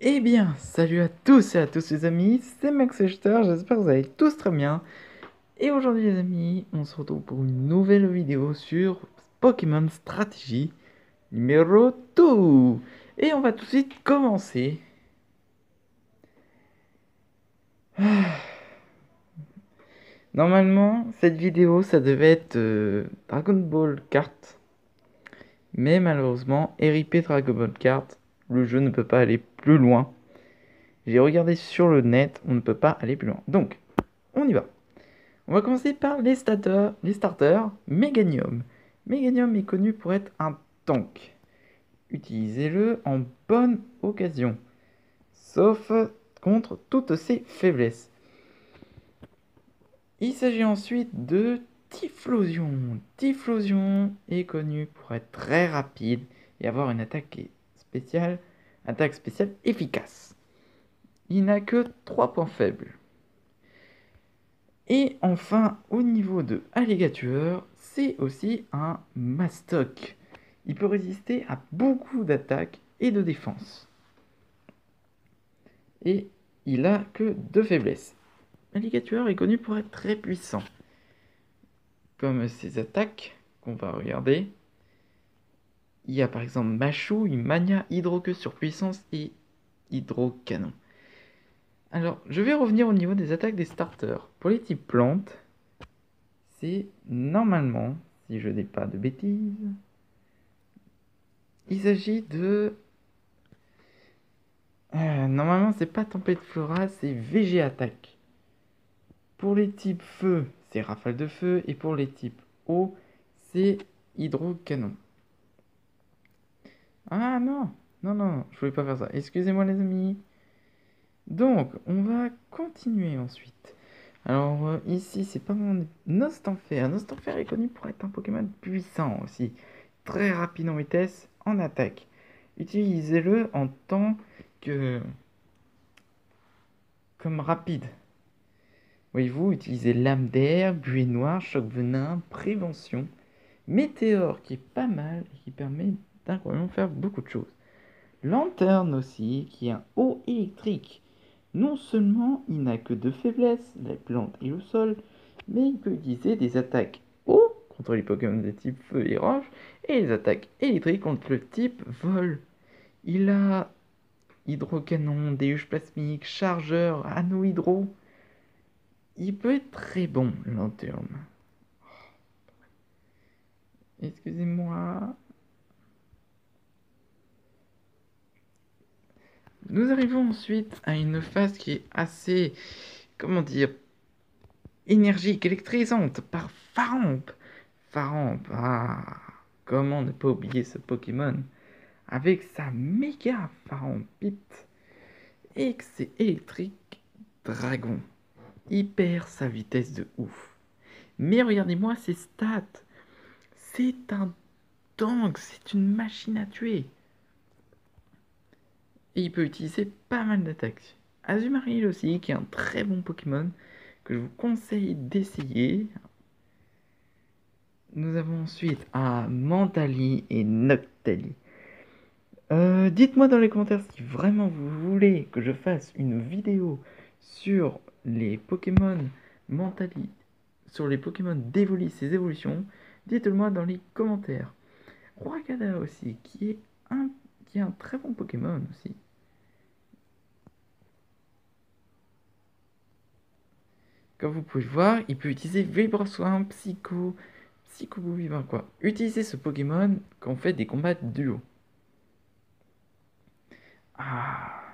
Eh bien, salut à tous et à tous les amis, c'est Max Echter, j'espère que vous allez tous très bien. Et aujourd'hui les amis, on se retrouve pour une nouvelle vidéo sur Pokémon Stratégie numéro 2. Et on va tout de suite commencer. Normalement, cette vidéo, ça devait être Dragon Ball Kart. Mais malheureusement, RIP Dragon Ball Kart, le jeu ne peut pas aller plus loin. J'ai regardé sur le net, on ne peut pas aller plus loin. Donc, on y va. On va commencer par les starters Meganium. Meganium est connu pour être un tank. Utilisez-le en bonne occasion, sauf contre toutes ses faiblesses. Il s'agit ensuite de Typhlosion. Typhlosion est connu pour être très rapide et avoir une attaque spéciale efficace. Il n'a que 3 points faibles. Et enfin, au niveau de Alligator, c'est aussi un mastoc. Il peut résister à beaucoup d'attaques et de défense. Et il a que 2 faiblesses. Alligator est connu pour être très puissant. Comme ses attaques qu'on va regarder. Il y a par exemple Machouille, Mania, Hydroqueue sur puissance et Hydrocanon. Alors, je vais revenir au niveau des attaques des starters. Pour les types plantes, c'est normalement, si je dis pas de bêtises, il s'agit de... normalement, c'est pas Tempête Flora, c'est VG Attaque. Pour les types feu, c'est Rafale de feu. Et pour les types eau, c'est Hydrocanon. Ah non, non, non, je voulais pas faire ça. Excusez-moi les amis. Donc, on va continuer ensuite. Alors, ici, c'est pas mon Nostalfer. Nostalfer est connu pour être un Pokémon puissant aussi. Très rapide en vitesse, en attaque. Utilisez-le en tant que... comme rapide. Voyez-vous, utilisez lame d'air, buée noire, choc venin, prévention, météore qui est pas mal et qui permet d'incroyablement faire beaucoup de choses. Lanterne aussi, qui est un haut électrique. Non seulement il n'a que 2 faiblesses, la plante et le sol, mais il peut utiliser des attaques eau contre les Pokémon de type feu et roche et les attaques électriques contre le type vol. Il a hydrocanon, déluge plasmique, chargeur, anneau hydro. Il peut être très bon, Lanterne. Excusez-moi. Nous arrivons ensuite à une phase qui est assez, comment dire, énergique, électrisante, par Faramp. Faramp, ah, comment ne pas oublier ce Pokémon avec sa méga Farampite et que c'est électrique dragon. Il perd sa vitesse de ouf. Mais regardez-moi ses stats. C'est un tank, c'est une machine à tuer. Et il peut utiliser pas mal d'attaques. Azumarill aussi, qui est un très bon Pokémon que je vous conseille d'essayer. Nous avons ensuite Mandali et Noctali. Dites-moi dans les commentaires si vraiment vous voulez que je fasse une vidéo sur les Pokémon Mentali, sur les Pokémon d'Evoli, ses évolutions. Dites-le moi dans les commentaires. Roakada aussi, qui est un très bon Pokémon aussi. Comme vous pouvez le voir, il peut utiliser Vibrosoin, Psycho Vivant quoi. Utilisez ce Pokémon quand on fait des combats de duo. Ah.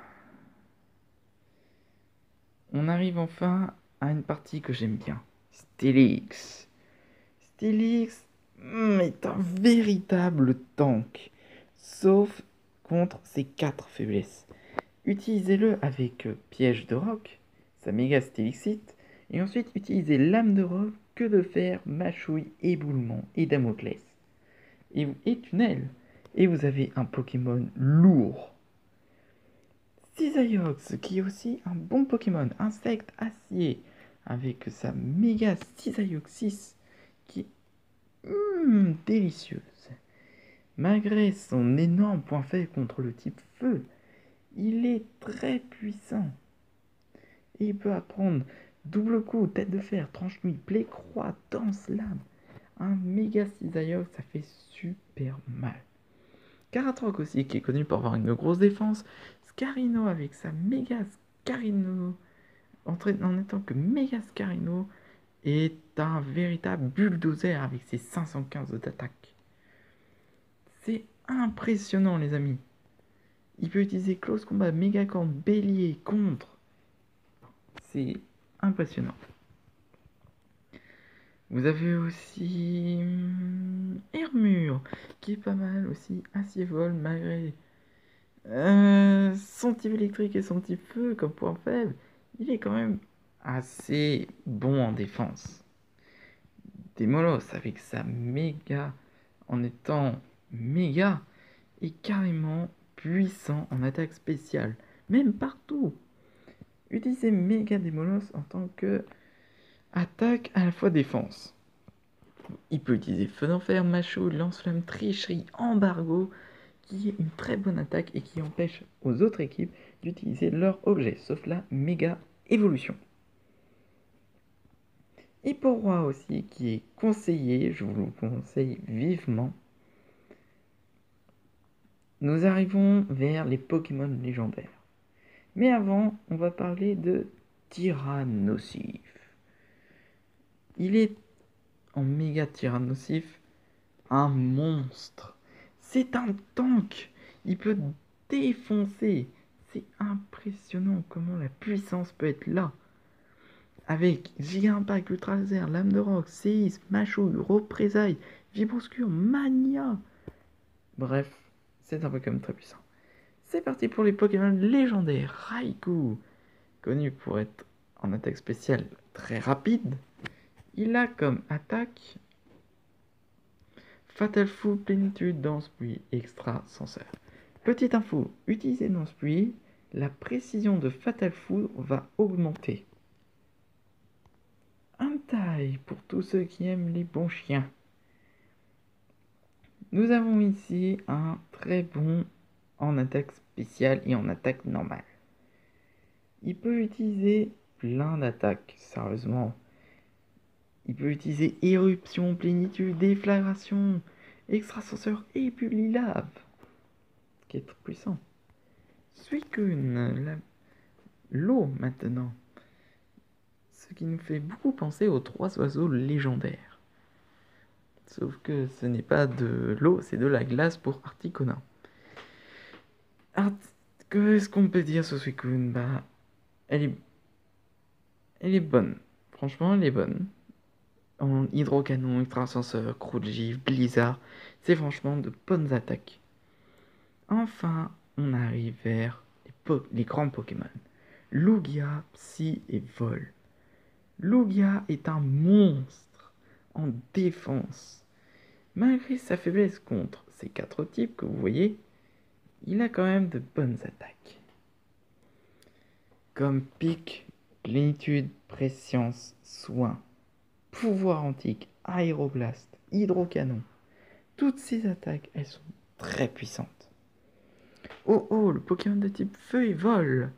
On arrive enfin à une partie que j'aime bien. Steelix. Steelix est un véritable tank. Sauf contre ses 4 faiblesses. Utilisez-le avec piège de roc, sa méga Steelixite, et ensuite utilisez lame de roc, queue de fer, mâchouille, éboulement et Damoclès. Et tunnel. Et vous avez un Pokémon lourd. Cisaiox, qui est aussi un bon Pokémon, insecte acier, avec sa méga Cisaioxis, qui est délicieuse. Malgré son énorme point faible contre le type feu, Il est très puissant. Et il peut apprendre double coup, tête de fer, tranche-nuit, plaie, croix, danse, lame. Un méga cisailleur, ça fait super mal. Karatroc aussi, qui est connu pour avoir une grosse défense. Scarino avec sa méga Scarino, en étant que méga Scarino, est un véritable bulldozer avec ses 515 d'attaque. C'est impressionnant les amis. Il peut utiliser close combat, méga corne, bélier, contre. C'est impressionnant. Vous avez aussi Hermure, qui est pas mal aussi, acier vol, malgré son type électrique et son type feu comme point faible, il est quand même assez bon en défense. Démolos avec sa méga, en étant méga, est carrément puissant en attaque spéciale, même partout. Utilisez méga Démolos en tant que attaque à la fois défense. Il peut utiliser feu d'enfer, macho, lance-flamme, tricherie, embargo, qui est une très bonne attaque et qui empêche aux autres équipes d'utiliser leur objet, sauf la méga évolution. Hipporoi aussi, qui est conseillé, je vous le conseille vivement. Nous arrivons vers les Pokémon légendaires. Mais avant, on va parler de Tyrannosif. Il est en méga Tyrannosif un monstre. C'est un tank. Il peut défoncer. C'est impressionnant comment la puissance peut être là. Avec Giga Impact, Ultra Laser, Lame de Roc, Séisme, Machouille, Représailles, Vibroscure, Mania. Bref, c'est un Pokémon très puissant. C'est parti pour les Pokémon légendaires. Raikou, connu pour être en attaque spéciale très rapide. Il a comme attaque Fatal Foudre, Plénitude, Danse Pluie, Extra Senseur. Petite info, utilisez Danse Pluie, la précision de Fatal Foudre va augmenter. Un taille pour tous ceux qui aiment les bons chiens. Nous avons ici un très bon en attaque spéciale et en attaque normale. Il peut utiliser plein d'attaques, sérieusement. Il peut utiliser éruption, plénitude, déflagration, extrasenseur et Pullilave, qui est très puissant. Suicune, l'eau maintenant. Ce qui nous fait beaucoup penser aux 3 oiseaux légendaires. Sauf que ce n'est pas de l'eau, c'est de la glace pour Articuno. Qu'est-ce qu'on peut dire sur Suicune? Bah, elle est bonne. Franchement, elle est bonne. En hydrocanon, extra-ascenseur, croc de givre, blizzard, c'est franchement de bonnes attaques. Enfin, on arrive vers les grands Pokémon. Lugia, Psy et Vol. Lugia est un monstre en défense. Malgré sa faiblesse contre ces 4 types que vous voyez, il a quand même de bonnes attaques. Comme pique, plénitude, préscience, soin, pouvoir antique, aéroblast, hydrocanon. Toutes ces attaques, elles sont très puissantes. Oh, le Pokémon de type feu et vol.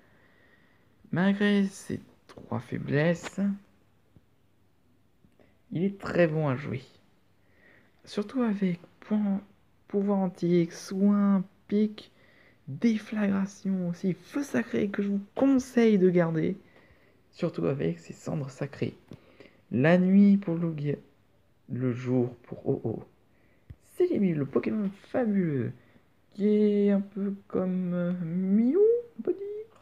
Malgré ses 3 faiblesses, il est très bon à jouer. Surtout avec pouvoir antique, soin, pique, déflagration aussi, feu sacré que je vous conseille de garder. Surtout avec ses cendres sacrées. La nuit pour Lugia, le jour pour Oh. Celebi, le Pokémon fabuleux, qui est un peu comme Mew, on peut dire.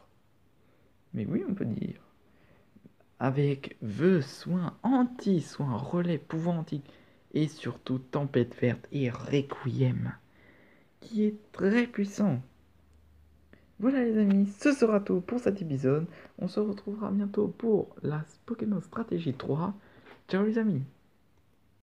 Mais oui, on peut dire. Avec vœux, soins, anti-soins, relais, pouvoir antique, et surtout tempête verte et Requiem, qui est très puissant. Voilà les amis, ce sera tout pour cet épisode. On se retrouvera bientôt pour la Pokémon Stratégie 3. Ciao les amis.